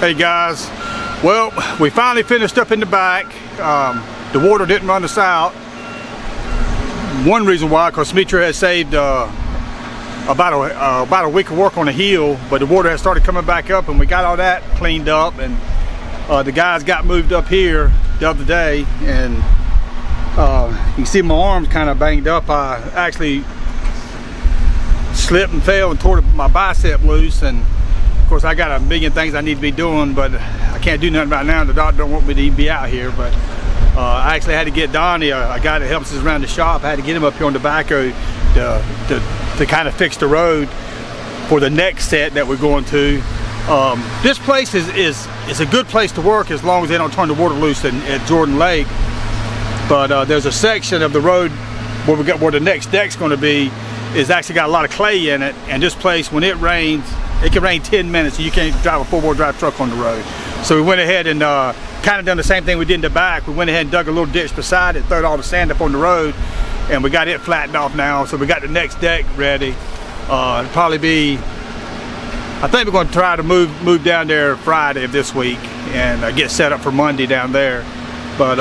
Hey guys, well, we finally finished up in the back. The water didn't run us out. One reason why, because Smitra had saved about a week of work on the hill, but the water had started coming back up, and we got all that cleaned up, and the guys got moved up here the other day, and you can see my arm's kind of banged up. I actually slipped and fell and tore my bicep loose, and of course I got a million things I need to be doing, but I can't do nothing right now. The doctor don't want me to even be out here, but I actually had to get Donnie, a guy that helps us around the shop. I had to get him up here on the backhoe to kind of fix the road for the next set that we're going to. This place is a good place to work as long as they don't turn the water loose at Jordan Lake. But there's a section of the road where the next deck's going to be is actually got a lot of clay in it, and this place, when it rains, it can rain 10 minutes and you can't drive a four-wheel drive truck on the road. So we went ahead and kind of done the same thing we did in the back. We went ahead and dug a little ditch beside it, throwed all the sand up on the road, and we got it flattened off now. So we got the next deck ready. It'll probably be, I think we're going to try to move down there Friday of this week and get set up for Monday down there. But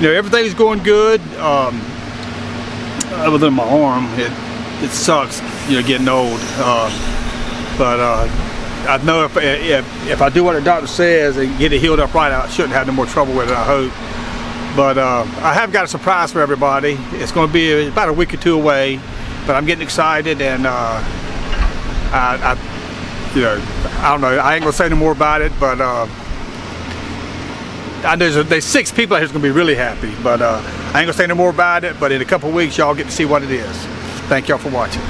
you know, everything's going good. Other than my arm, it sucks, you know, getting old. But I know if I do what the doctor says and get it healed up right, I shouldn't have no more trouble with it, I hope. But I have got a surprise for everybody. It's going to be about a week or two away, but I'm getting excited, and you know, I don't know. I ain't gonna say no more about it, but there's 6 people out here who's gonna be really happy. But I ain't gonna say no more about it. But in a couple of weeks, y'all get to see what it is. Thank y'all for watching.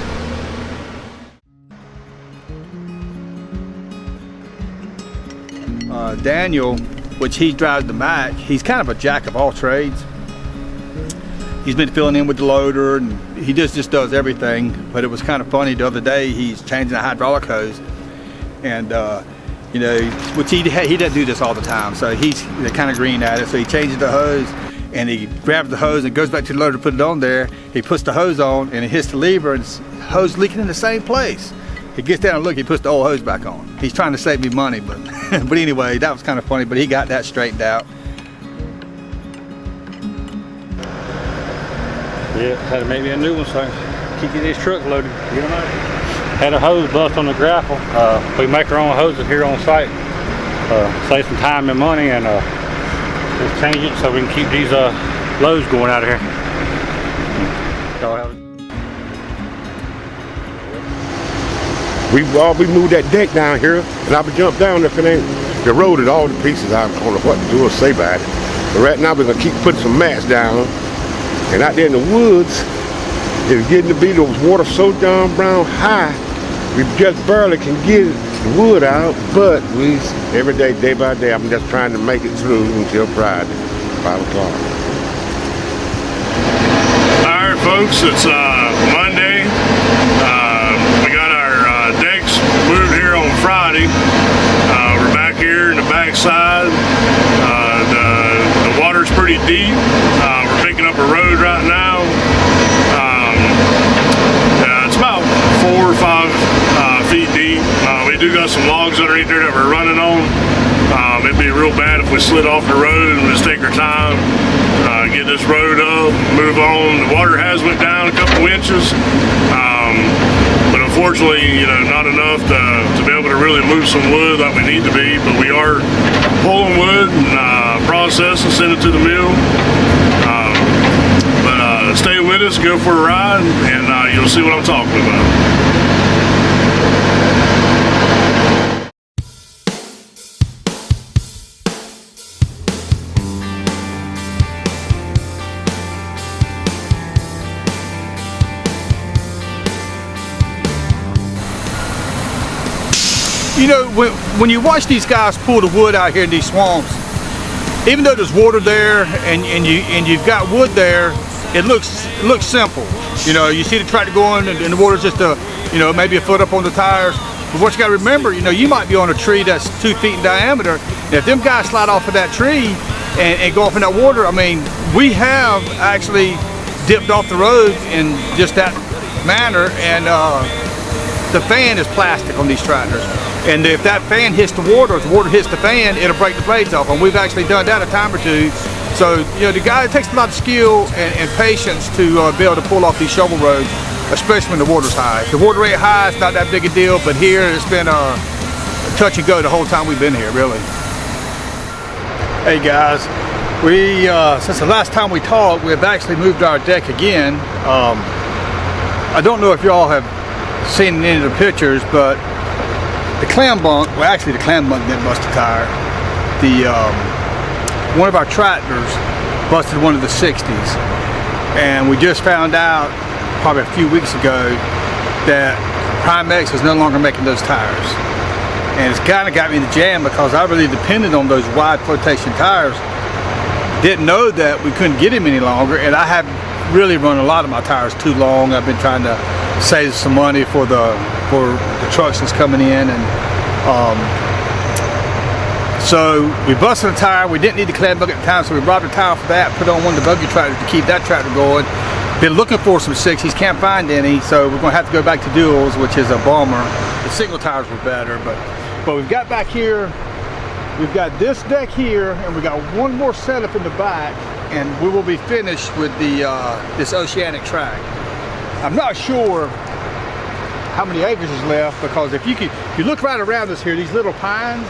Daniel, which he drives the Mack, he's kind of a jack of all trades. He's been filling in with the loader, and he just does everything. But it was kind of funny the other day. He's changing the hydraulic hose, and you know, which he doesn't do this all the time. So he's kind of green at it. So he changes the hose, and he grabs the hose and goes back to the loader to put it on there. He puts the hose on, and he hits the lever, and the hose leaking in the same place. He gets down and look, he puts the old hose back on. He's trying to save me money, but but anyway, that was kind of funny, but he got that straightened out. Yeah, had to make me a new one, so I keep getting this truck loaded. Get them out. Had a hose bust on the grapple. We make our own hoses here on site. Save some time and money, and just change it so we can keep these loads going out of here. We moved that deck down here, and I would jump down if it ain't eroded all the pieces. I don't know what to do or say about it. But right now we're gonna keep putting some mats down, and out there in the woods, it's getting to be those water so down brown high, we just barely can get the wood out. But we every day by day, I'm just trying to make it through until Friday, 5 o'clock. All right, folks, it's Monday. Moved here on Friday. We're back here in the backside. The water's pretty deep. We're picking up a road right now. It's about 4 or 5 feet deep. We do got some logs underneath there that we're running on. It'd be real bad if we slid off the road, and just take our time, get this road up, move on. The water has went down a couple inches. But unfortunately, you know, not enough to be able to really move some wood like we need to be. But we are pulling wood and process and send it to the mill. But stay with us, go for a ride, and you'll see what I'm talking about. You know, when you watch these guys pull the wood out here in these swamps, even though there's water there and you've got wood there, it looks simple. You know, you see the tractor going, and the water's just you know, maybe a foot up on the tires. But what you got to remember, you know, you might be on a tree that's 2 feet in diameter, and if them guys slide off of that tree and go off in that water, I mean, we have actually dipped off the road in just that manner, and the fan is plastic on these tractors. And if that fan hits the water, if the water hits the fan, it'll break the blades off. And we've actually done that a time or two. So, you know, it takes a lot of skill and patience to be able to pull off these shovel roads, especially when the water's high. If the water ain't high, it's not that big a deal, but here it's been a touch and go the whole time we've been here, really. Hey guys, we since the last time we talked, we've actually moved our deck again. I don't know if y'all have seen any of the pictures, but the clam bunk, well actually the clam bunk didn't bust a tire. One of our tractors busted one of the 60s, and we just found out probably a few weeks ago that Primex is no longer making those tires. And it's kind of got me in the jam because I really depended on those wide flotation tires. Didn't know that we couldn't get them any longer, and I have really run a lot of my tires too long. I've been trying to save some money for the trucks that's coming in, and so we busted a tire. We didn't need the clam bunk at the time, so we robbed a tire for that, put on one of the buggy tractors to keep that tractor going. Been looking for some 60s, can't find any, so we're gonna have to go back to duals, which is a bummer. The single tires were better, but we've got back here, we've got this deck here, and we got one more setup in the back, and we will be finished with the this oceanic track. I'm not sure how many acres is left, because if you look right around us here, these little pines,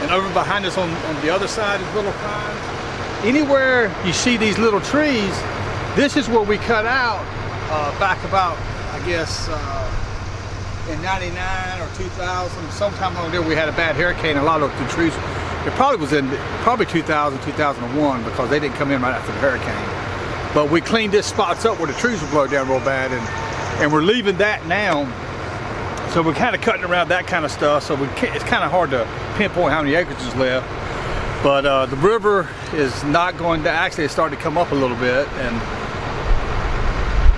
and over behind us on the other side is little pines. Anywhere you see these little trees, this is where we cut out back about, I guess, in 99 or 2000, sometime along there we had a bad hurricane. A lot of the trees, it probably was in 2000, 2001, because they didn't come in right after the hurricane. But we cleaned this spots up where the trees were blown down real bad, and we're leaving that now. So we're kind of cutting around that kind of stuff. So it's kind of hard to pinpoint how many acres is left. But the river is not going to, actually it's starting to come up a little bit, and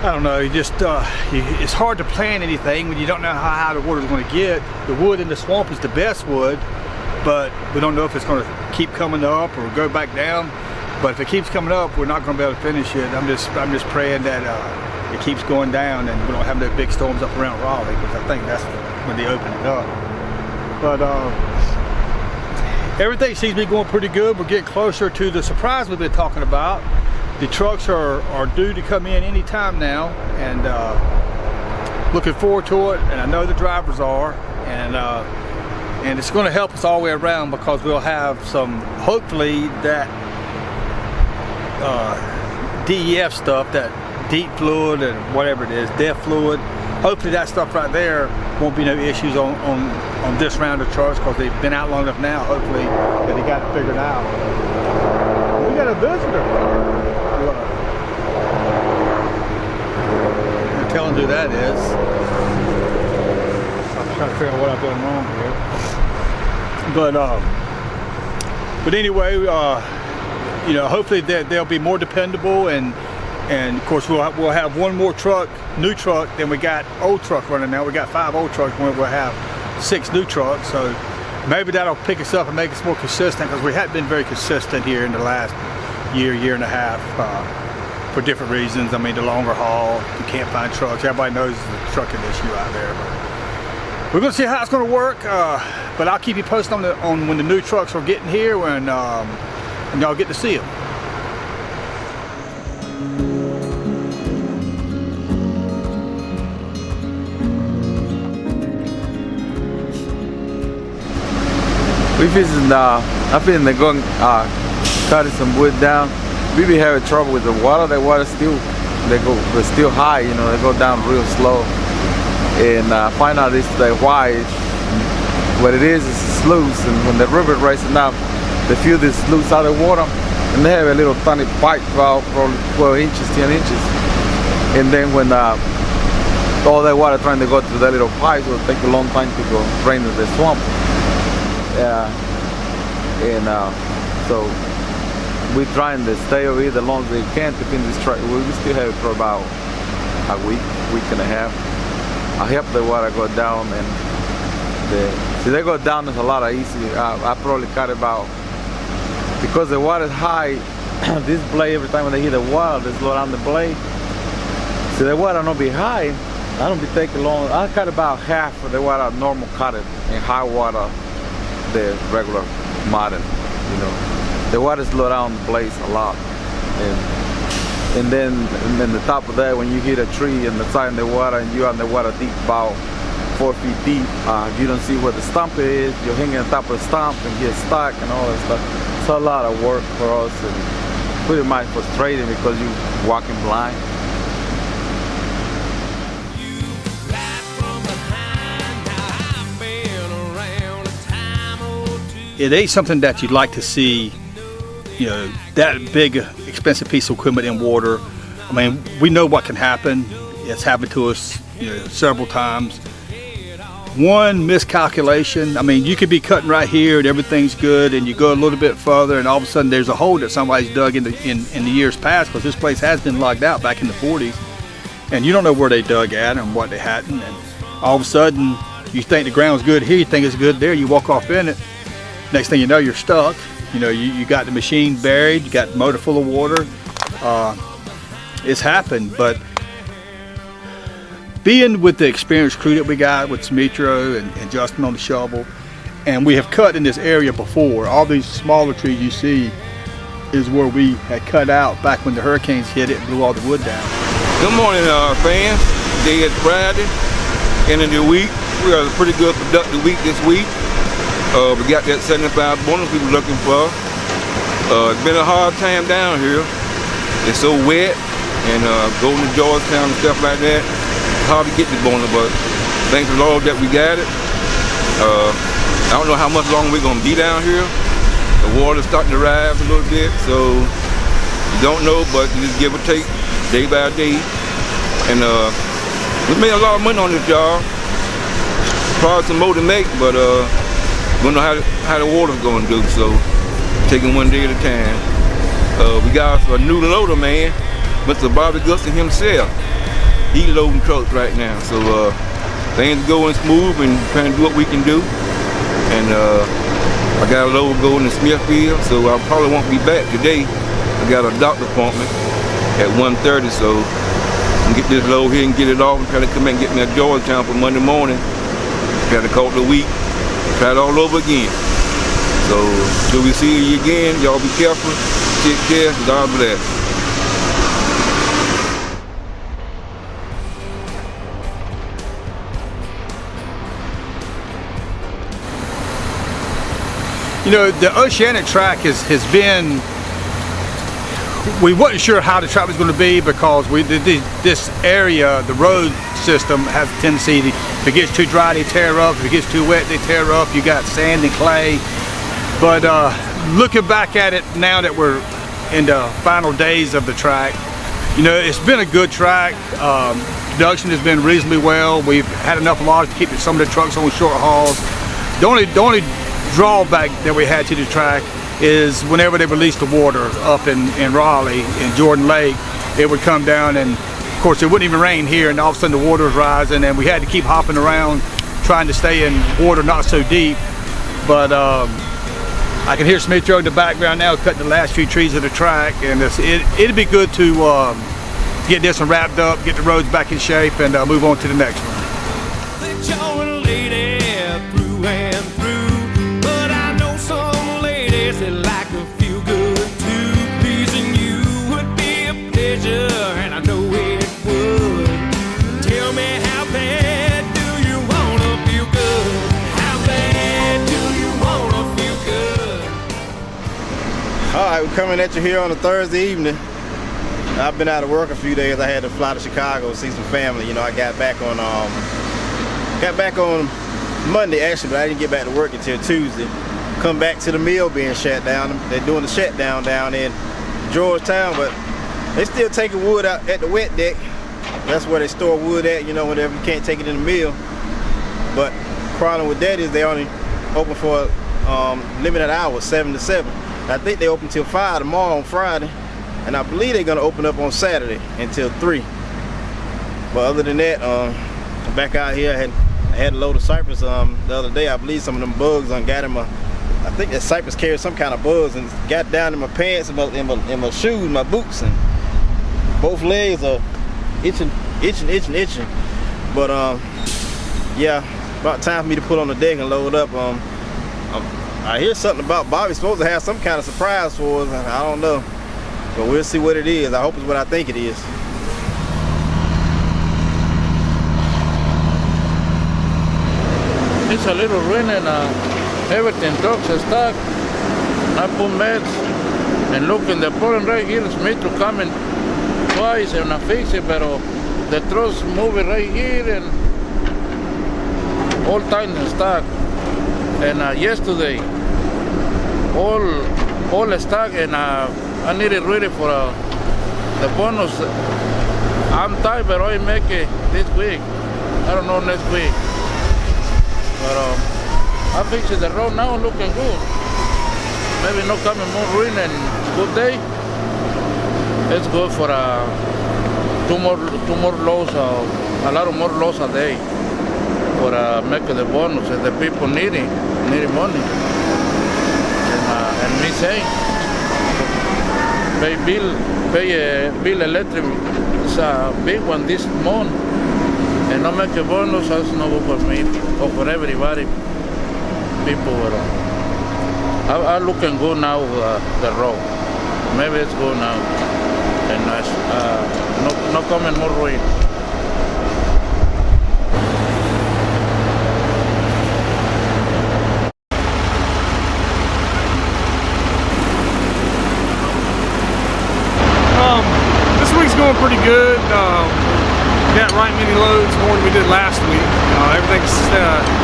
I don't know, it's hard to plan anything when you don't know how high the water's going to get. The wood in the swamp is the best wood, but we don't know if it's going to keep coming up or go back down. But if it keeps coming up, we're not going to be able to finish it. I'm just praying that it keeps going down and we don't have no big storms up around Raleigh, because I think that's when they open it up. But everything seems to be going pretty good. We're getting closer to the surprise we've been talking about. The trucks are due to come in any time now, and looking forward to it. And I know the drivers are, and it's going to help us all the way around, because we'll have some, hopefully, that DEF stuff, that deep fluid and whatever it is, DEF fluid. Hopefully that stuff right there won't be no issues on this round of trucks, because they've been out long enough now, hopefully, that they got it figured out. We got a visitor. You're telling who that is. I'm trying to figure out what I've done wrong here. But anyway, you know, hopefully they'll be more dependable, and of course we'll have one more truck, new truck, than we got old truck running now. We got 5 old trucks, we'll have 6 new trucks, so maybe that'll pick us up and make us more consistent, because we haven't been very consistent here in the last year and a half, for different reasons. I mean, the longer haul, you can't find trucks. Everybody knows there's a trucking issue out there, but we're gonna see how it's gonna work. But I'll keep you posted on when the new trucks are getting here, and y'all get to see them. We visiting I think they're going cutting some wood down. We be having trouble with the water. The water they're still high, you know, they go down real slow. And find out this why. What it is a sluice, and when the river rising up, they fill this sluice out of water, and they have a little tiny pipe valve, probably 12 inches, 10 inches. And then when all that water trying to go through that little pipe, will take a long time to go drain the swamp. So we're trying to stay over here the longest we can to finish this track. We still have it for about a week and a half. I help the water go down, and see, they go down, it's a lot of easy. I probably cut about, because the water is high, this blade, every time when they hit the water, they slow down the blade. So the water not be high, I don't be taking long. I cut about half of the water normal cut it in high water, the regular modern, you know. The water slow down the blaze a lot. And then the top of that, when you hit a tree and the side in the water and you're on the water deep, about 4 feet deep, you don't see where the stump is, you're hanging on top of the stump and get stuck and all that stuff. It's a lot of work for us and pretty much frustrating because you're walking blind. It ain't something that you'd like to see, you know, that big expensive piece of equipment in water. I mean, we know what can happen. It's happened to us, you know, several times. One miscalculation, I mean, you could be cutting right here and everything's good, and you go a little bit further and all of a sudden there's a hole that somebody's dug in the years past, because this place has been logged out back in the 40s, and you don't know where they dug at and what they hadn't, and all of a sudden you think the ground's good here, you think it's good there, you walk off in it, next thing you know you're stuck. You know, you got the machine buried, you got the motor full of water. It's happened, but being with the experienced crew that we got with Smitro and Justin on the shovel, and we have cut in this area before. All these smaller trees you see is where we had cut out back when the hurricanes hit it and blew all the wood down. Good morning, fans. Today is Friday, end of the week. We had a pretty good productive week this week. We got that 75 bonus we were looking for. It's been a hard time down here. It's so wet, and going to Joyous and stuff like that, it's hard to get the bonus, but thanks the Lord that we got it. I don't know how much longer we're gonna be down here. The water's starting to rise a little bit, so you don't know, but you just give or take day by day. And we made a lot of money on this job. Probably some more to make, but we don't know how the water's going to do, so taking one day at a time. We got a new loader, man, Mr. Bobby Guston himself. He's loading trucks right now, so things are going smooth and trying to do what we can do. And I got a load going to Smithfield, so I probably won't be back today. I got a doctor appointment at 1:30, so I can get this load here and get it off and try to come back and get me a Georgetown for Monday morning. Try to call it a week. Try it all over again. So till we see you again, y'all be careful, take care, God bless. You know, the Oceanic track has been, we wasn't sure how the track was going to be because this area, the road system, has a tendency to, if it gets too dry, they tear up. If it gets too wet, they tear up. You got sand and clay. But looking back at it now that we're in the final days of the track, you know, it's been a good track. Production has been reasonably well. We've had enough logs to keep some of the trucks on short hauls. The only drawback that we had to the track is whenever they released the water up in Raleigh, in Jordan Lake, it would come down, and of course it wouldn't even rain here, and all of a sudden the water was rising, and we had to keep hopping around trying to stay in water not so deep. But I can hear Smitro in the background now cutting the last few trees of the track, and it'd be good to get this one wrapped up, get the roads back in shape, and move on to the next one. Alright, we're coming at you here on a Thursday evening. I've been out of work a few days. I had to fly to Chicago, see some family. You know, I got back on Monday actually, but I didn't get back to work until Tuesday. Come back to the mill being shut down. They're doing the shutdown down in Georgetown, but they still taking wood out at the wet deck. That's where they store wood at, you know, whenever you can't take it in the mill. But the problem with that is they only open for limited hours, 7 to 7. I think they open till 5 tomorrow on Friday, and I believe they're gonna open up on Saturday until 3. But other than that, back out here, I had a load of cypress the other day. I believe some of them bugs got in my, I think that cypress carried some kind of bugs and got down in my pants and my shoes, my boots, and both legs are itching. But yeah, about time for me to put on the deck and load up. I hear something about Bobby's supposed to have some kind of surprise for us. I don't know, but we'll see what it is. I hope it's what I think it is. It's a little rain and everything trucks are stuck. I put meds and look, and the problem right here is me to come in twice and I fix it, but the trucks moving right here and all times stuck. And yesterday, all stuck, and I need it ready for the bonus. I'm tired, but I make it this week. I don't know next week. But I fixed the road now, looking good. Maybe not coming more rain and good day. It's good for two more loads, a lot of more loads a day for making the bonus. And the people needing money. And me saying, pay bill electric. It's a big one this month. And not make a bonus, that's not good for me or for everybody. People are looking good now, the road. Maybe it's good now. And not coming more rain. This week's going pretty good. Got right many loads more than we did last week. Everything's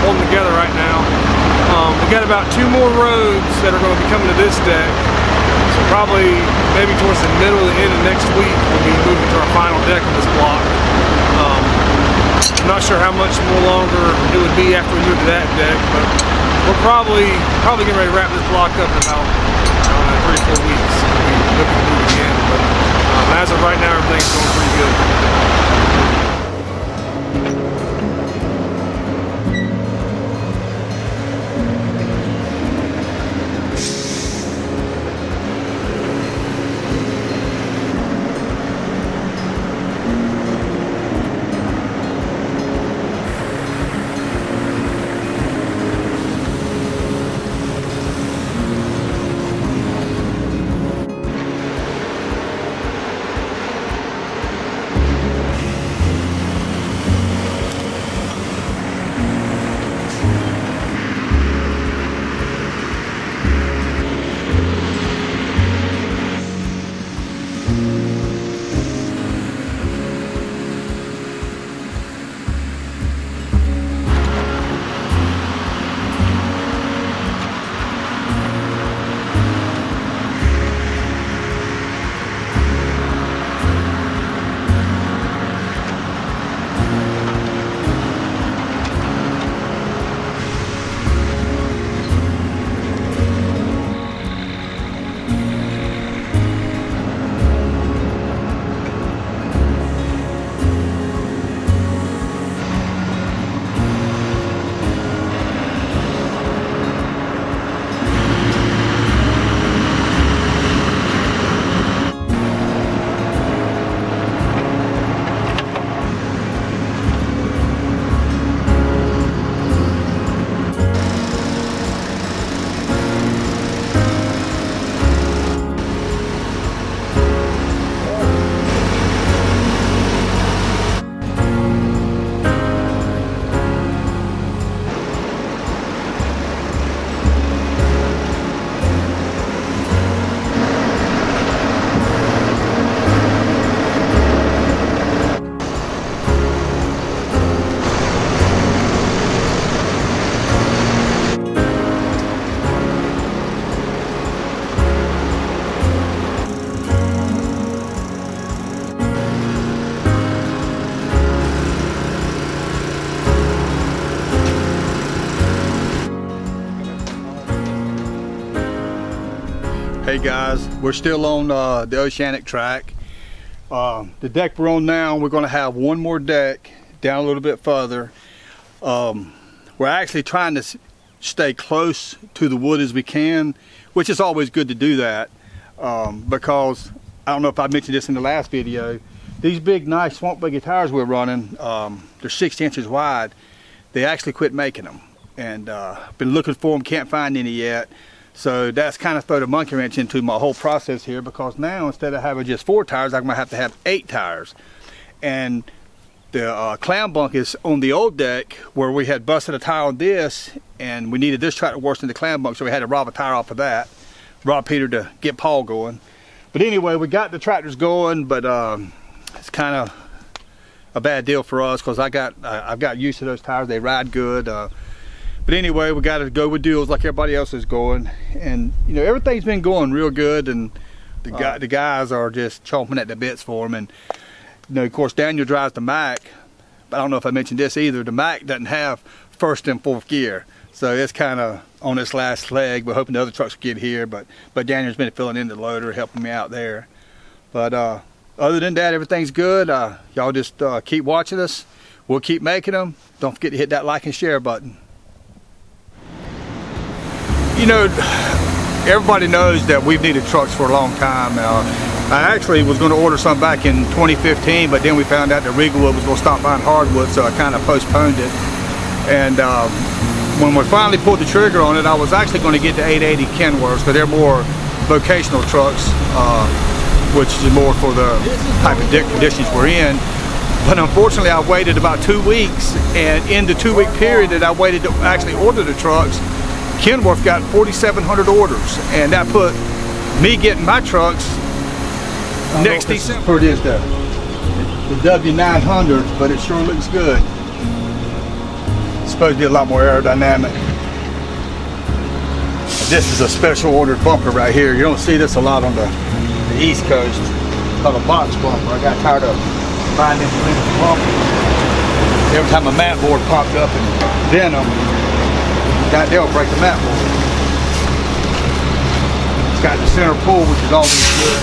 holding together right now. We got about 2 more roads that are going to be coming to this deck. So probably maybe towards the middle of the end of next week we'll be moving to our final deck of this block. I'm not sure how much more longer it would be after we move to that deck, but we're probably getting ready to wrap this block up in about 3 or 4 weeks. We'll be looking to move again, but as of right now everything's going pretty good. Hey guys, we're still on the Oceanic track. The deck we're on now, we're going to have one more deck down a little bit further. We're actually trying to stay close to the wood as we can, which is always good to do that, because I don't know if I mentioned this in the last video, these big, nice swamp buggy tires we're running, they're 6 inches wide. They actually quit making them, and been looking for them, can't find any yet. So that's kind of thrown a monkey wrench into my whole process here, because now instead of having just 4 tires, I'm gonna have to have 8 tires. And the clown bunk is on the old deck where we had busted a tire on this, and we needed this tractor worse than the clown bunk, so we had to rob a tire off of that, rob Peter to get Paul going. But anyway, we got the tractors going, but it's kind of a bad deal for us because I've got used to those tires. They ride good. But anyway, we got to go with deals like everybody else is going, and you know, everything's been going real good, and the guys are just chomping at the bits for them. And you know, of course, Daniel drives the Mac, but I don't know if I mentioned this either. The Mac doesn't have 1st and 4th gear, so it's kind of on its last leg. We're hoping the other trucks will get here, but Daniel's been filling in the loader, helping me out there. But other than that, everything's good. Y'all just keep watching us. We'll keep making them. Don't forget to hit that like and share button. You know, everybody knows that we've needed trucks for a long time now. I actually was going to order some back in 2015, but then we found out that Regalwood was going to stop buying hardwood, so I kind of postponed it. And when we finally pulled the trigger on it, I was actually going to get the 880 Kenworths, because they're more vocational trucks, which is more for the type of conditions we're in. But unfortunately, I waited about 2 weeks, and in the 2-week period that I waited to actually order the trucks, Kenworth got 4,700 orders, and that put me getting my trucks next December. It is the W900, but it sure looks good. It's supposed to be a lot more aerodynamic. This is a special ordered bumper right here. You don't see this a lot on the East Coast. It's called a box bumper. I got tired of buying them bumpers. Every time a mat board popped up in Venom, they'll break the mat board. It's got the center pull, which is always good.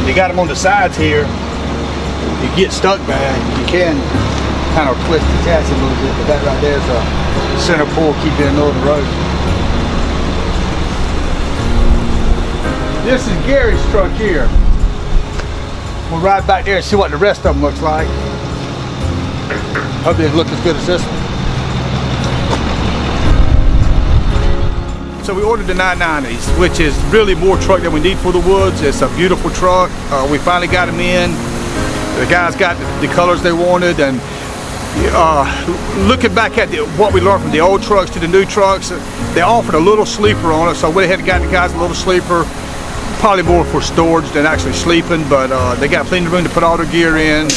They got them on the sides here. You get stuck bad, you can kind of twist the chassis a little bit, but that right there is a center pull, keep you in the middle of the road. This is Gary's truck here. We'll ride back there and see what the rest of them looks like. Hope they look as good as this one. So we ordered the 990s, which is really more truck than we need for the woods. It's a beautiful truck. We finally got them in. The guys got the colors they wanted, and looking back at what we learned from the old trucks to the new trucks, they offered a little sleeper on it, so we had to get the guys a little sleeper, probably more for storage than actually sleeping, but they got plenty of room to put all their gear in, and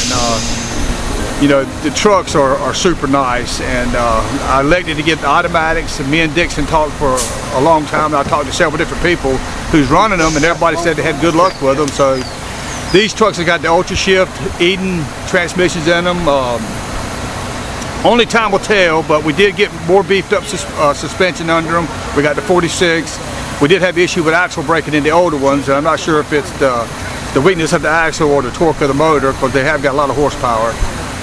you know, the trucks are super nice, and I elected to get the automatics, and me and Dixon talked for a long time, and I talked to several different people who's running them, and everybody said they had good luck with them. So these trucks have got the Ultra Shift Eden transmissions in them. Only time will tell, but we did get more beefed up suspension under them. We got the 46. We did have the issue with axle braking in the older ones, and I'm not sure if it's the weakness of the axle or the torque of the motor, because they have got a lot of horsepower.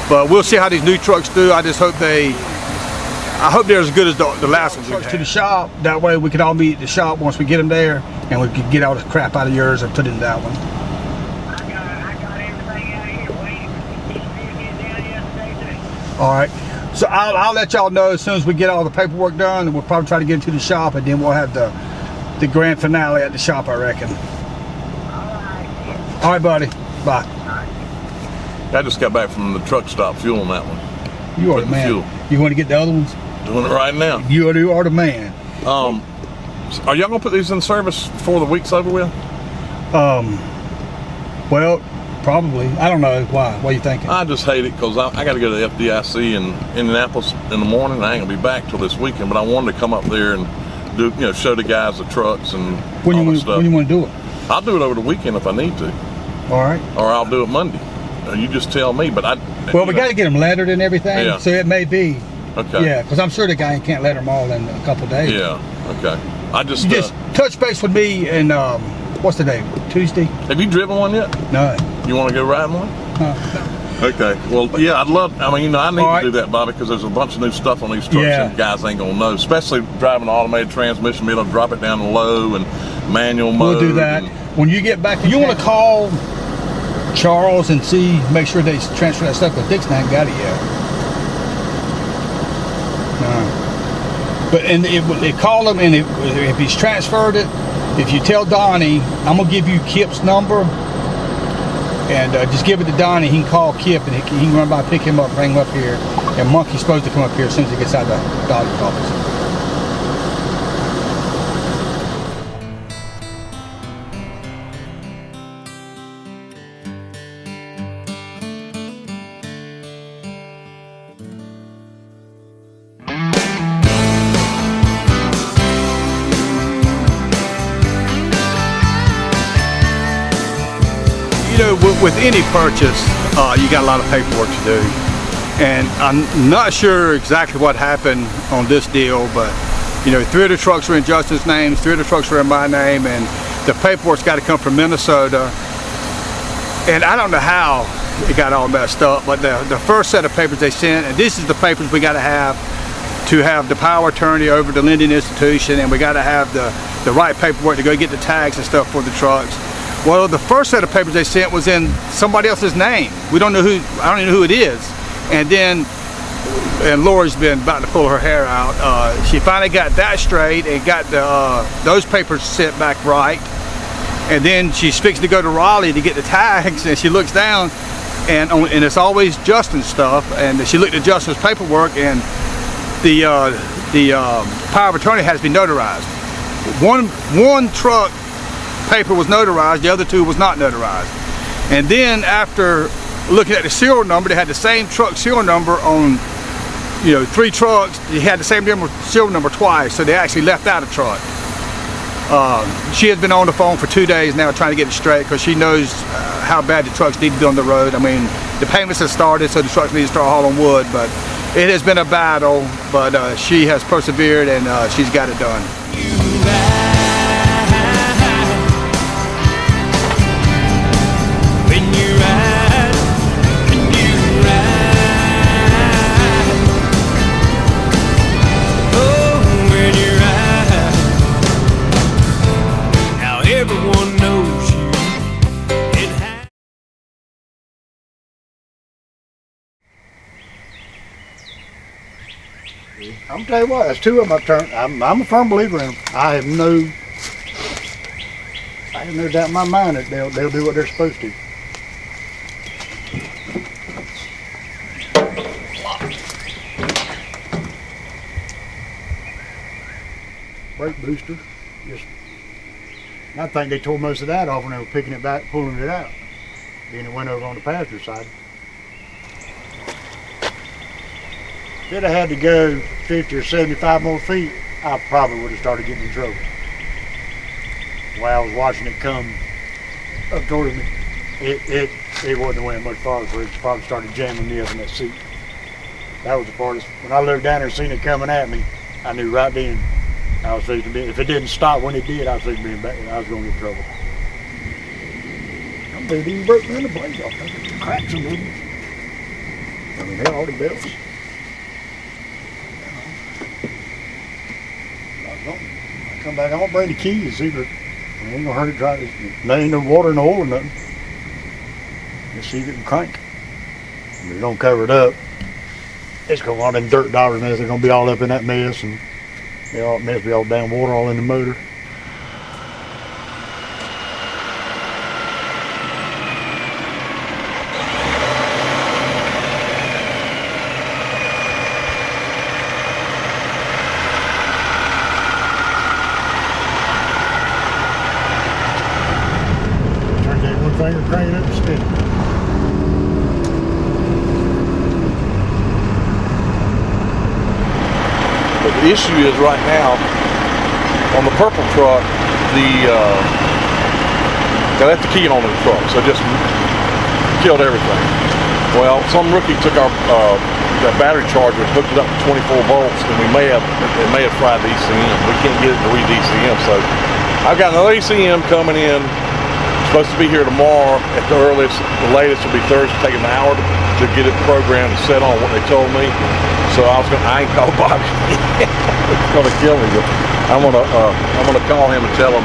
But we'll see how these new trucks do. I just hope I hope they're as good as the last ones. To the shop, that way we can all meet at the shop once we get them there, and we can get all the crap out of yours and put it in that one. I got everything out here waiting. Get down yesterday too. All right. So I'll let y'all know as soon as we get all the paperwork done, and we'll probably try to get into the shop, and then we'll have the grand finale at the shop, I reckon. All right, buddy. Bye. I just got back from the truck stop fueling that one. You are the man. Fuel. You want to get the other ones? Doing it right now. You are the man. Are y'all gonna put these in service before the week's over with? Well, probably. I don't know why. What are you thinking? I just hate it because I got to go to the FDIC in Indianapolis in the morning. I ain't gonna be back till this weekend, but I wanted to come up there and do, show the guys the trucks and all that stuff. When you want to do it? I'll do it over the weekend if I need to. All right. Or I'll do it Monday. You just tell me, but well, we got to get them lettered and everything, yeah. So it may be. Okay. Yeah, because I'm sure the guy can't letter them all in a couple of days. Yeah. Okay. I just touch base with me, and what's the day? Tuesday. Have you driven one yet? No. You want to go riding one? No. Okay. Well, yeah, I'd love. I mean, I need to do that, Bobby, because there's a bunch of new stuff on these trucks that guys ain't gonna know. Especially driving an automated transmission, being able to drop it down low and manual mode. We'll do that when you get back. You want to call Charles and see, make sure they transfer that stuff, because Dixon hasn't got it yet. But it call him, and if he's transferred it, if you tell Donnie, I'm gonna give you Kip's number, and just give it to Donnie. He can call Kip, and he can run by, pick him up, bring him up here. And Monkey's supposed to come up here as soon as he gets out of the doctor's office. You know, with any purchase, you got a lot of paperwork to do. And I'm not sure exactly what happened on this deal, but you know, 3 of the trucks were in Justin's names, 3 of the trucks were in my name, and the paperwork's got to come from Minnesota. And I don't know how it got all messed up, but the first set of papers they sent, and this is the papers we got to have the power of attorney over the lending institution, and we got to have the right paperwork to go get the tags and stuff for the trucks. Well, the first set of papers they sent was in somebody else's name. We don't know who, I don't even know who it is. And then, and Lori's been about to pull her hair out. She finally got that straight and got those papers sent back right. And then she's fixing to go to Raleigh to get the tags, and she looks down, and it's always Justin's stuff. And she looked at Justin's paperwork, and the power of attorney has to be notarized. One truck paper was notarized, the other 2 was not notarized. And then after looking at the serial number, they had the same truck serial number on, you know, 3 trucks. They had the same serial number twice, so they actually left out a truck. She has been on the phone for 2 days now trying to get it straight, because she knows how bad the trucks need to be on the road. I mean, the payments have started, so the trucks need to start hauling wood, but it has been a battle, but she has persevered, and she's got it done. I'm gonna tell you what, there's 2 of them I've turned. I'm a firm believer in them. I have no doubt in my mind that they'll do what they're supposed to. Brake booster. I think they tore most of that off when they were picking it back, pulling it out. Then it went over on the passenger side. If it had to go 50 or 75 more feet, I probably would have started getting in trouble. While I was watching it come up toward me, it wouldn't have went much farther, for it probably started jamming me up in that seat. That was the farthest. When I looked down there and seen it coming at me, I knew right then I was fixing to be. If it didn't stop when it did, I was fixing to be back. I was going to get in trouble. I believe it even broke me in the blades off. I got cracks in them. I mean, hell, all the belts. I come back, I'm gonna bring the keys, see, but I ain't gonna hurt it dry. There ain't no water in the oil or nothing. Just see if it can crank. If you don't cover it up, it's gonna all them dirt dollars in there, they're gonna be all up in that mess, and it mess be all damn water all in the motor. Finger crank it up and spin it. But the issue is right now on the purple truck, they left the key on the truck, so it just killed everything. Well, some rookie took our that battery charger and hooked it up to 24 volts, and it may have fried the ECM. We can't get it to read the ECM, so I've got another ECM coming in. Supposed to be here tomorrow at the earliest. The latest will be Thursday. Take an hour to get it programmed and set on what they told me. So I ain't called Bobby. It's gonna kill me. But I'm gonna call him and tell him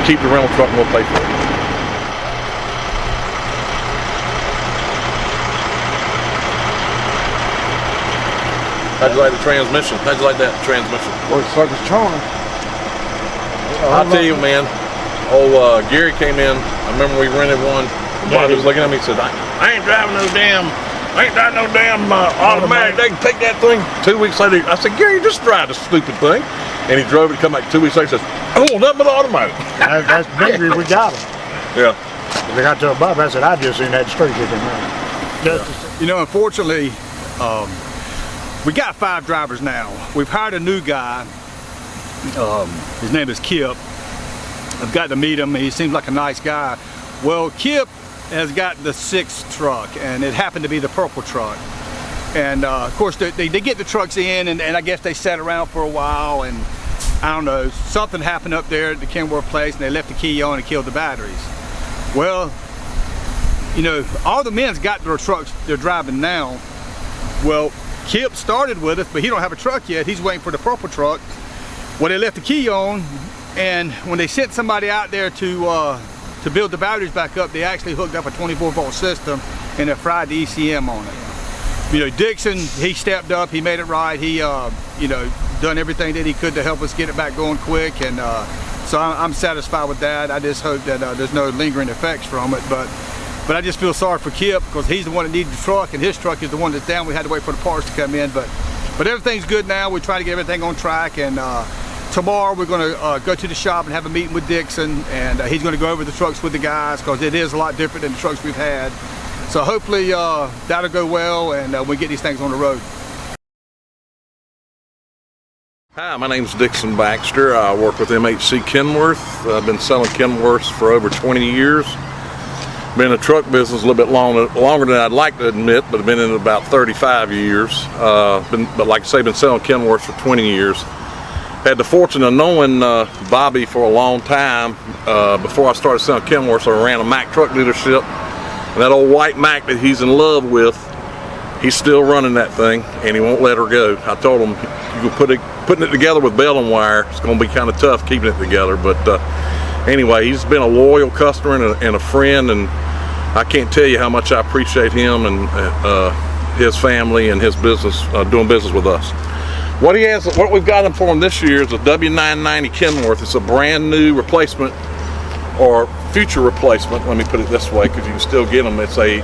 keep the rental truck and we'll pay for it. How'd you like the transmission? How'd you like that transmission? Works like a charm. I'll tell you, man. Gary came in. I remember we rented one. While he was looking at me, he said, I ain't driving no damn automatic. They can take that thing. 2 weeks later, I said, Gary, just drive the stupid thing. And he drove it, come back 2 weeks later, says, oh, nothing but automatic. That's bigger. We got them. Yeah. They got to Bob. I said, I just seen that straight with him. You know, unfortunately, we got 5 drivers now. We've hired a new guy. His name is Kip. I've got to meet him. He seems like a nice guy. Well, Kip has got the 6th truck, and it happened to be the purple truck. And of course, they get the trucks in, and I guess they sat around for a while, and I don't know, something happened up there at the Kenworth place, and they left the key on and killed the batteries. Well, you know, all the men's got their trucks they're driving now. Well, Kip started with us, but he don't have a truck yet. He's waiting for the purple truck. Well, they left the key on, and when they sent somebody out there to build the batteries back up, they actually hooked up a 24-volt system and they fried the ECM on it. You know, Dixon, he stepped up, he made it right. He, you know, done everything that he could to help us get it back going quick, and so I'm satisfied with that. I just hope that there's no lingering effects from it, but I just feel sorry for Kip because he's the one that needed the truck, and his truck is the one that's down. We had to wait for the parts to come in, but everything's good now. We're trying to get everything on track, and tomorrow we're going to go to the shop and have a meeting with Dixon, and he's going to go over the trucks with the guys because it is a lot different than the trucks we've had. So hopefully that'll go well, and we get these things on the road. Hi, my name's Dixon Baxter. I work with MHC Kenworth. I've been selling Kenworths for over 20 years. Been in the truck business a little bit longer than I'd like to admit, but I've been in it about 35 years. But like I say, been selling Kenworths for 20 years. Had the fortune of knowing Bobby for a long time. Before I started selling Kenworths, I ran a Mack truck dealership. And that old white Mack that he's in love with, he's still running that thing, and he won't let her go. I told him, you can putting it together with bell and wire, it's going to be kind of tough keeping it together. But anyway, he's been a loyal customer and a friend, and I can't tell you how much I appreciate him and his family and his business, doing business with us. What we've got him for him this year is a W990 Kenworth. It's a brand new replacement, or future replacement, let me put it this way, because you can still get them. It's a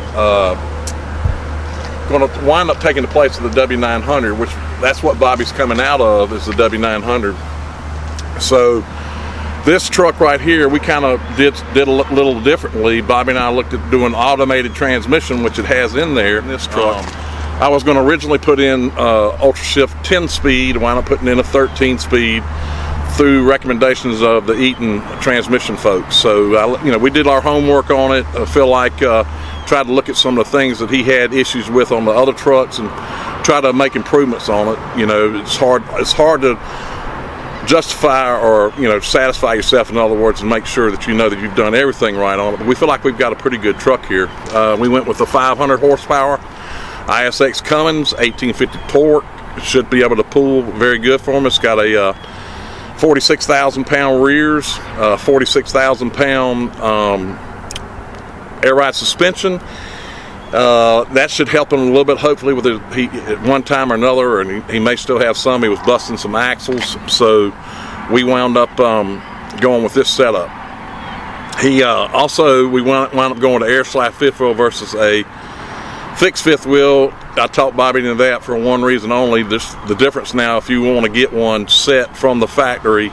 going to wind up taking the place of the W900, which that's what Bobby's coming out of, is the W900. So this truck right here, we kind of did a little differently. Bobby and I looked at doing automated transmission, which it has in there in this truck. I was going to originally put in Ultra Shift 10-speed, wound up putting in a 13-speed through recommendations of the Eaton transmission folks. So you know, we did our homework on it. I feel like tried to look at some of the things that he had issues with on the other trucks and try to make improvements on it. You know, it's hard to justify or, you know, satisfy yourself, in other words, and make sure that you know that you've done everything right on it. But we feel like we've got a pretty good truck here. We went with a 500 horsepower ISX Cummins, 1850 torque. It should be able to pull very good for him. It's got a 46,000 pound rears, 46,000 pound air ride suspension. That should help him a little bit, hopefully, with he at one time or another, and he may still have some. He was busting some axles, so we wound up going with this setup. We wound up going to air slide fifth wheel versus a fixed fifth wheel. I talked Bobby into that for one reason only. The difference now, if you want to get one set from the factory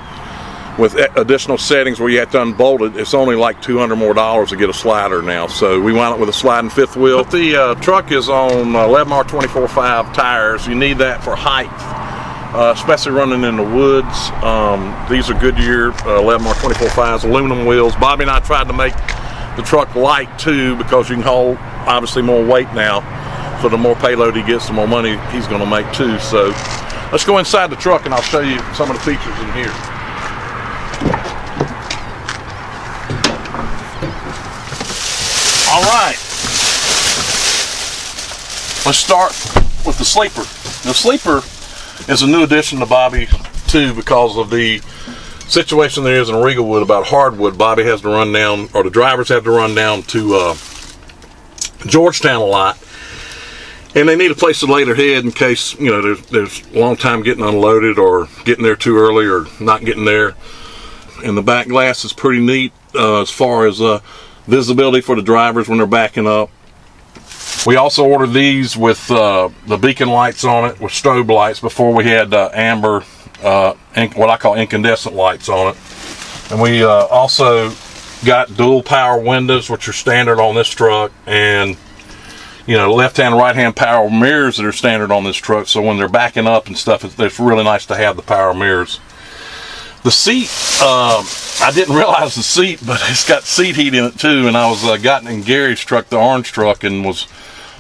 with additional settings where you have to unbolt it, it's only like $200 more to get a slider now. So we wound up with a sliding fifth wheel. But the truck is on 11R 24.5 tires. You need that for height, especially running in the woods. These are Goodyear 11R 24.5s, aluminum wheels. Bobby and I tried to make the truck light too, because you can hold obviously more weight now. So the more payload he gets, the more money he's going to make too. So let's go inside the truck and I'll show you some of the features in here. All right. Let's start with the sleeper. The sleeper is a new addition to Bobby too, because of the situation there is in Regalwood about hardwood. Bobby has to run down, or the drivers have to run down to Georgetown a lot. And they need a place to lay their head in case, you know, there's a long time getting unloaded or getting there too early or not getting there. And the back glass is pretty neat as far as visibility for the drivers when they're backing up. We also ordered these with the beacon lights on it with strobe lights. Before we had amber, what I call incandescent lights on it. And we also got dual power windows, which are standard on this truck, and you know, left-hand and right-hand power mirrors that are standard on this truck. So when they're backing up and stuff, it's really nice to have the power mirrors. The seat, I didn't realize the seat, but it's got seat heat in it too. And I was gotten in Gary's truck, the orange truck, and was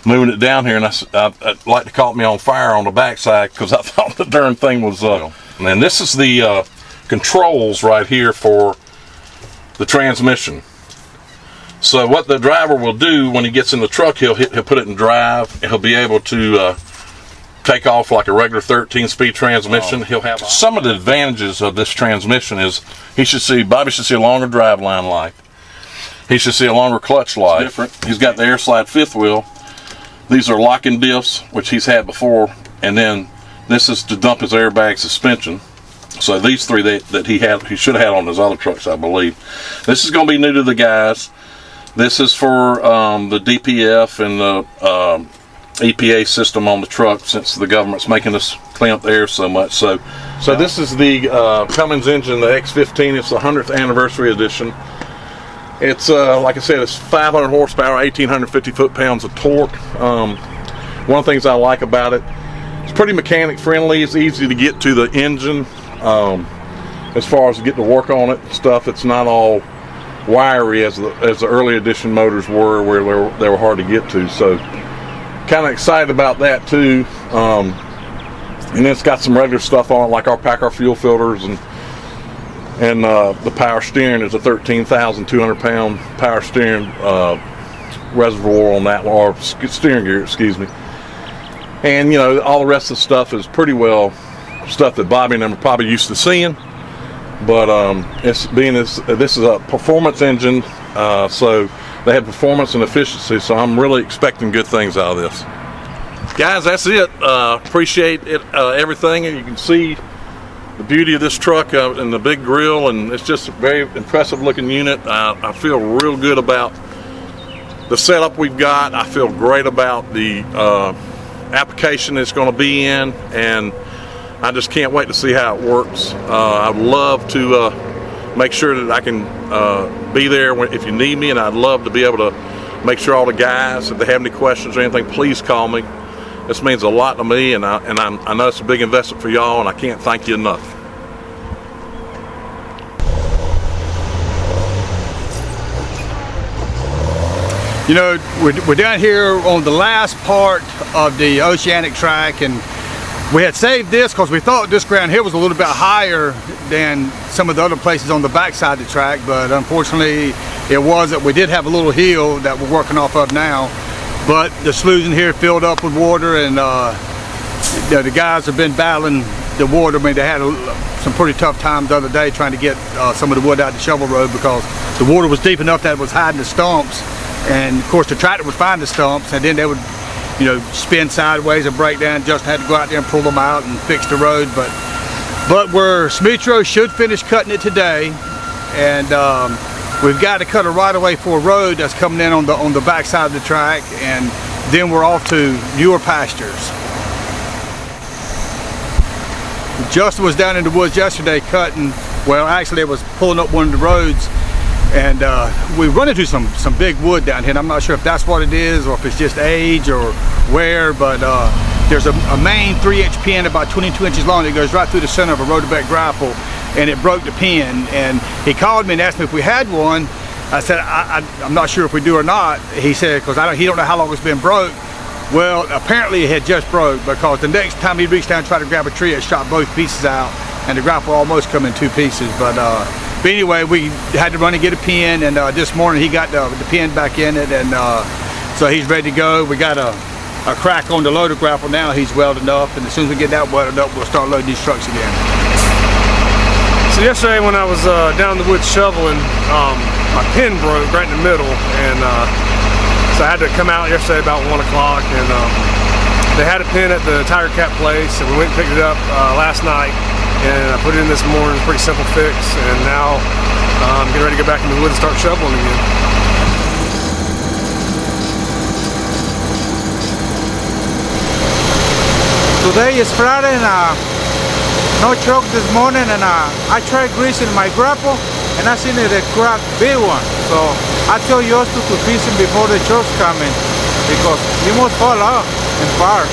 moving it down here, and I'd like to caught me on fire on the backside because I thought the darn thing was. And this is the controls right here for the transmission. So what the driver will do when he gets in the truck, he'll put it in drive, and he'll be able to take off like a regular 13-speed transmission. He'll have some of the advantages of this transmission is Bobby should see a longer drive line life. He should see a longer clutch life. He's got the air slide fifth wheel. These are locking diffs, which he's had before, and then this is to dump his airbag suspension. So these three that he should have had on his other trucks, I believe. This is going to be new to the guys. This is for the DPF and the EPA system on the truck, since the government's making us clean up the air so much. So this is the Cummins engine, the X15. It's the 100th anniversary edition. It's like I said, it's 500 horsepower, 1,850 foot-pounds of torque. One of the things I like about it, it's pretty mechanic friendly. It's easy to get to the engine. As far as getting to work on it and stuff, it's not all wiry as the early edition motors were, where they were hard to get to. So kind of excited about that too. And then it's got some regular stuff on it, like our Packard fuel filters, and the power steering is a 13,200 pound power steering reservoir on that, or steering gear, excuse me. And you know, all the rest of the stuff is pretty well stuff that Bobby and them are probably used to seeing. But this is a performance engine, so they have performance and efficiency, so I'm really expecting good things out of this. Guys, that's it. Appreciate it, everything, and you can see the beauty of this truck and the big grill, and it's just a very impressive looking unit. I feel real good about the setup we've got. I feel great about the application it's going to be in, and I just can't wait to see how it works. I'd love to make sure that I can be there if you need me, and I'd love to be able to make sure all the guys, if they have any questions or anything, please call me. This means a lot to me, and I know it's a big investment for y'all, and I can't thank you enough. You know, we're down here on the last part of the Oceanic track, and we had saved this because we thought this ground here was a little bit higher than some of the other places on the backside of the track, but unfortunately it wasn't. We did have a little hill that we're working off of now, but the sloughs in here filled up with water, and the guys have been battling the water. I mean, they had some pretty tough times the other day trying to get some of the wood out the shovel road because the water was deep enough that it was hiding the stumps, and of course the tractor would find the stumps, and then they would, you know, spin sideways and break down. Just had to go out there and pull them out and fix the road. But Smitro should finish cutting it today, and we've got to cut a right of way for a road that's coming in on the back side of the track, and then we're off to newer pastures. Justin was down in the woods yesterday cutting. Well, actually, it was pulling up one of the roads, and we run into some big wood down here, and I'm not sure if that's what it is or if it's just age or where, but there's a main 3-inch pin about 22 inches long that goes right through the center of a rotoback grapple, and it broke the pin. And he called me and asked me if we had one. I said I'm not sure if we do or not. He said because he don't know how long it's been broke. Well, apparently it had just broke, because the next time he reached down and tried to grab a tree, it shot both pieces out, and the grapple almost come in two pieces. But anyway, we had to run and get a pin, and this morning he got the pin back in it, and so he's ready to go. We got a crack on the loader grapple now. He's welded up, and as soon as we get that welded up, we'll start loading these trucks again. So yesterday when I was down in the woods shoveling, my pin broke right in the middle, and so I had to come out yesterday about 1 o'clock and They had a pin at the tire cap place, and we went and picked it up last night, and I put it in this morning. Pretty simple fix, and now I'm getting ready to go back in the woods and start shoveling again. Today is Friday and no truck this morning, and I tried greasing my grapple and I seen it a crack big one. So I told Joyous to fix him before the trucks come in because he must fall off and fire.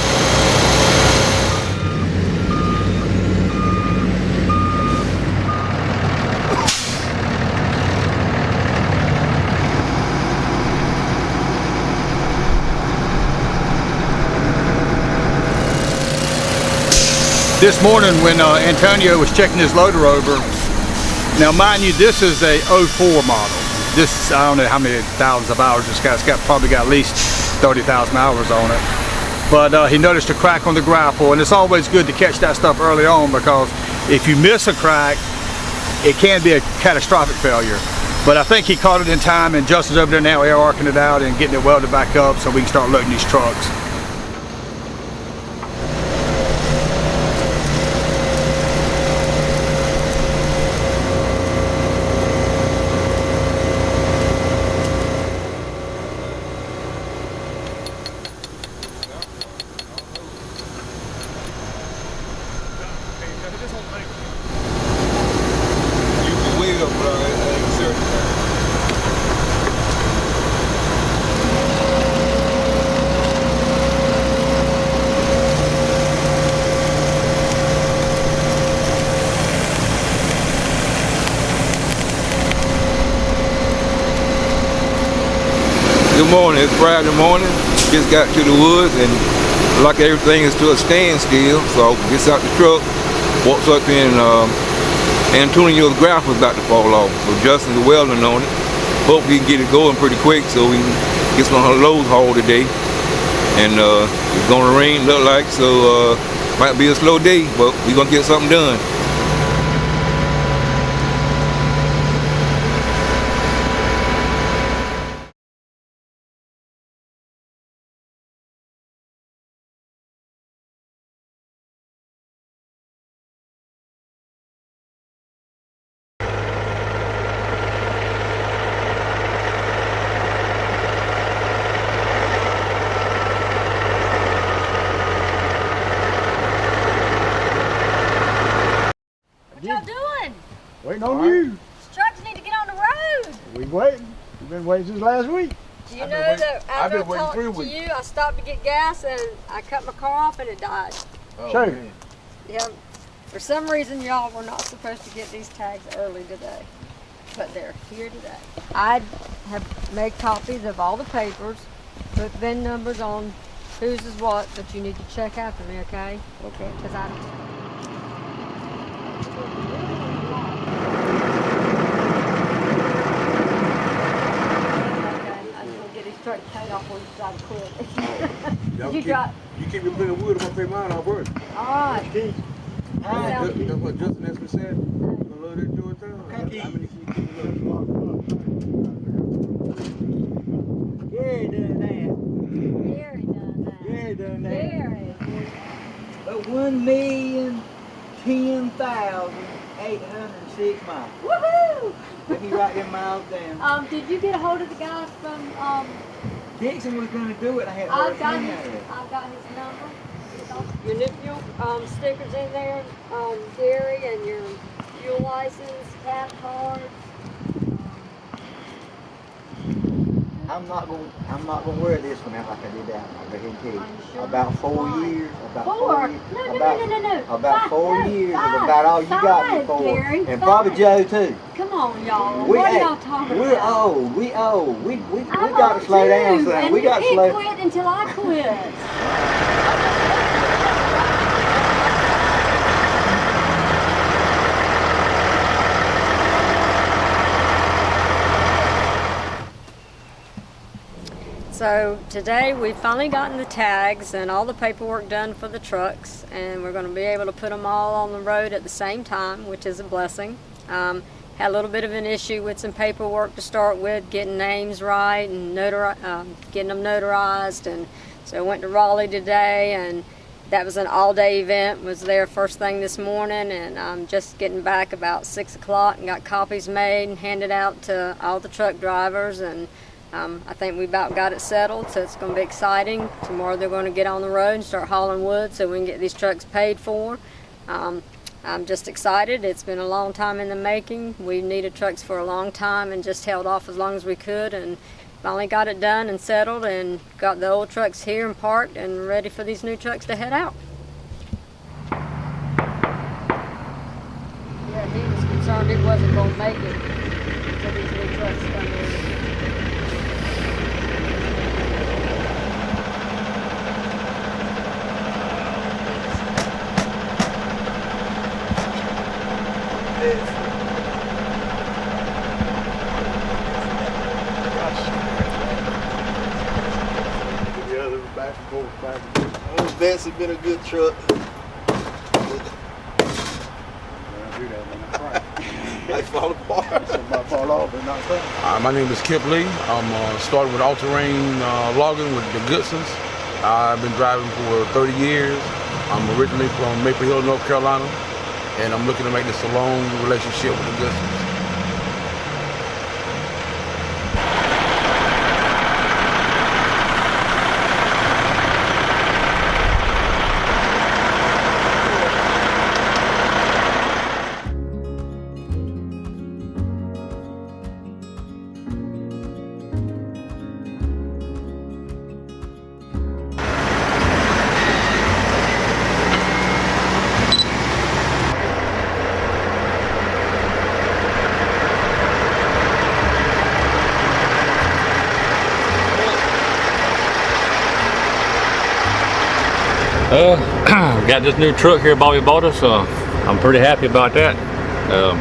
This morning when Antonio was checking his loader over, now mind you, this is a 04 model. This, I don't know how many thousands of hours this guy's got, probably got at least 30,000 hours on it. But he noticed a crack on the grapple, and it's always good to catch that stuff early on because if you miss a crack, it can be a catastrophic failure. But I think he caught it in time, and Justin's over there now air arcing it out and getting it welded back up so we can start loading these trucks. Good morning, it's Friday morning. Just got to the woods and like everything is to a standstill. So gets out the truck, walks up in Antonio's grapple is about to fall off. So Justin's welding on it. Hope we can get it going pretty quick so we can get some loads hauled today. And it's gonna rain, look like, so might be a slow day, but we're gonna get something done. Waiting on you. These trucks need to get on the road. We waiting. We've been waiting since last week. Do you know that after I talked to you, I stopped to get gas and I cut my car off and it died. Oh, sure. Yeah. For some reason, y'all were not supposed to get these tags early today, but they're here today. I have made copies of all the papers, put VIN numbers on whose is what, but you need to check after me, okay? Okay. Because I don't. Try to cut off when you try to quit. You keep your bit of wood, I'm gonna pay mine off first. Alright. That's what Justin has said. I'm gonna load it into a town. Gary done that. Gary done that. Gary done that. Gary. But 1,010,806 miles. Woohoo! Let me write them miles down. Did you get a hold of the guys from Dixon was going to do it. I had I've got his number. Your stickers in there, Gary, and your fuel license, cap card. I'm not going to wear this one out like I did that one. I can tell you. Sure? About 4 years. About 4 years. No. About 4 years is about all you got me for. Gary, and probably Joe too. Come on, y'all. What are y'all talking we're about? old. We old. We got to slow down, son. We got to slow. Quit until I quit. So today we've finally gotten the tags and all the paperwork done for the trucks, and we're going to be able to put them all on the road at the same time, which is a blessing. Had a little bit of an issue with some paperwork to start with, getting names right and getting them notarized and So I went to Raleigh today, and that was an all-day event. Was there first thing this morning, and I'm just getting back about 6 o'clock and got copies made and handed out to all the truck drivers, and I think we about got it settled, so it's going to be exciting. Tomorrow they're going to get on the road and start hauling wood so we can get these trucks paid for. I'm just excited. It's been a long time in the making. We needed trucks for a long time and just held off as long as we could, and finally got it done and settled and got the old trucks here and parked and ready for these new trucks to head out. Yeah, he was concerned it wasn't going to make it until these new trucks come in. Vance has been a good truck. They fall apart. Fall off, but not fall. My name is Kip Lee. I'm started with all-terrain logging with the Goodsons. I've been driving for 30 years. I'm originally from Maple Hill, North Carolina, and I'm looking to make this a long relationship with the Goodsons. Got this new truck here Bobby bought us. I'm pretty happy about that. I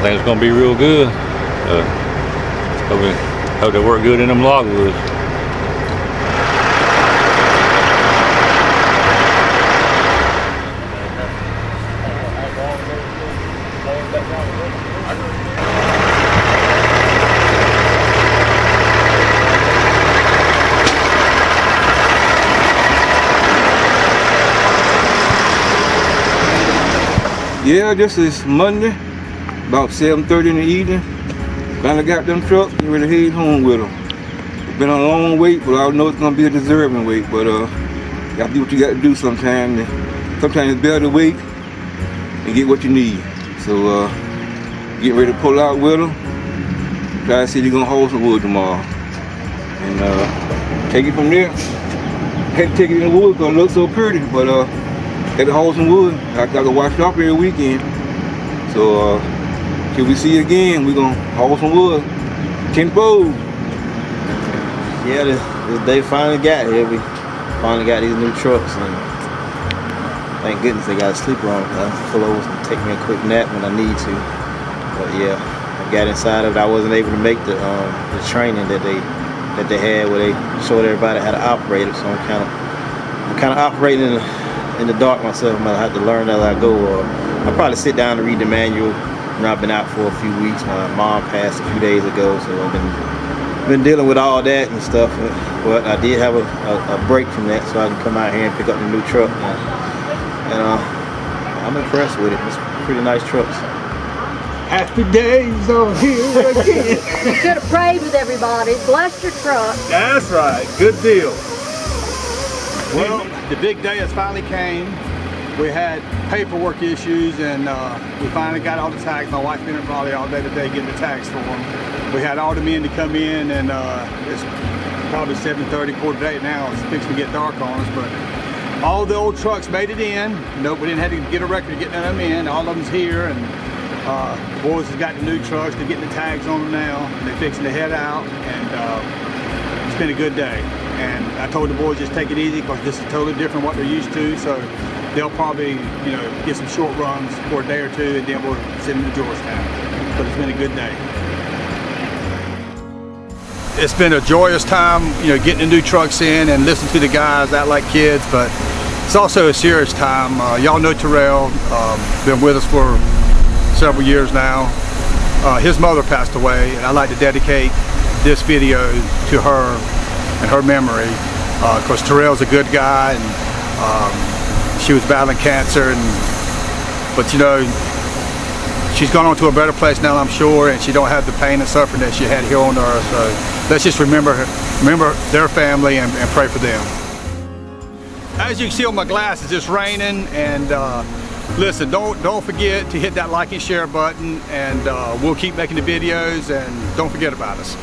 think it's gonna be real good. Hope they work good in them logwoods. Yeah, this is Monday, about 7:30 in the evening. Finally got them trucks, and ready to head home with them. It's been a long wait, but I know it's gonna be a deserving wait. But you gotta do what you got to do sometimes. Sometimes it's better to wait and get what you need. So get ready to pull out with them. Try to see if you're gonna haul some wood tomorrow, and take it from there. Had to take it in the woods because it looks so pretty, but had to haul some wood. I got to wash it off every weekend. So till we see you again, we're gonna haul some wood. Tenfold. Yeah, the day finally got here. We finally got these new trucks, and thank goodness they got a sleeper on. I pull over and take me a quick nap when I need to. But yeah, I got inside of it. I wasn't able to make the training that they had where they showed everybody how to operate it. So I'm kind of operating in the dark myself. I'm gonna have to learn as I go. I'll probably sit down and read the manual. I've been out for a few weeks. My mom passed a few days ago, so I've been dealing with all that and stuff. But I did have a break from that, so I can come out here and pick up the new truck. And I'm impressed with it. It's pretty nice trucks. Happy days are here again. You should have prayed with everybody. Bless your truck. That's right. Good deal. Well, the big day has finally came. We had paperwork issues, and we finally got all the tags. My wife's been in Raleigh all day today getting the tags for them. We had all the men to come in, and it's probably 7:30, quarter to 8 now. It's fixing to get dark on us, but all the old trucks made it in. Nope, we didn't have to get a record to get none of them in. All of them's here, and the boys have got the new trucks. They're getting the tags on them now. They're fixing to head out, and it's been a good day. And I told the boys just take it easy because this is totally different what they're used to. So they'll probably, get some short runs for a day or two, and then we'll send them to Georgetown. But it's been a good day. It's been a joyous time, getting the new trucks in and listening to the guys act like kids. But it's also a serious time. Y'all know Terrell, been with us for several years now. His mother passed away, and I'd like to dedicate this video to her and her memory. Of course, Terrell's a good guy, and she was battling cancer, but you know, she's gone on to a better place now, I'm sure, and she don't have the pain and suffering that she had here on earth. So let's just remember their family and pray for them. As you can see on my glasses, it's raining, and listen, don't forget to hit that like and share button, and we'll keep making the videos, and don't forget about us.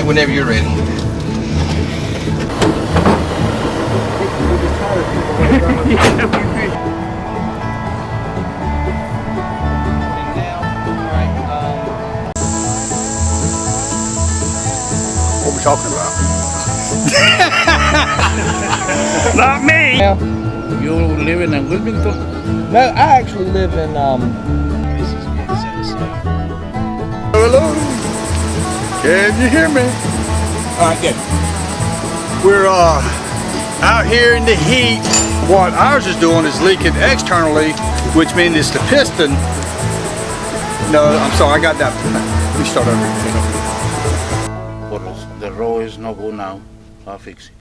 Whenever you're ready. What we talking about? Not me! You live in Wilmington? No, I actually live in Hello? Can you hear me? All right, good. We're out here in the heat. What ours is doing is leaking externally, which means it's the piston. No, I'm sorry, I got that. Let me start over. The road is no good now. I'll fix it.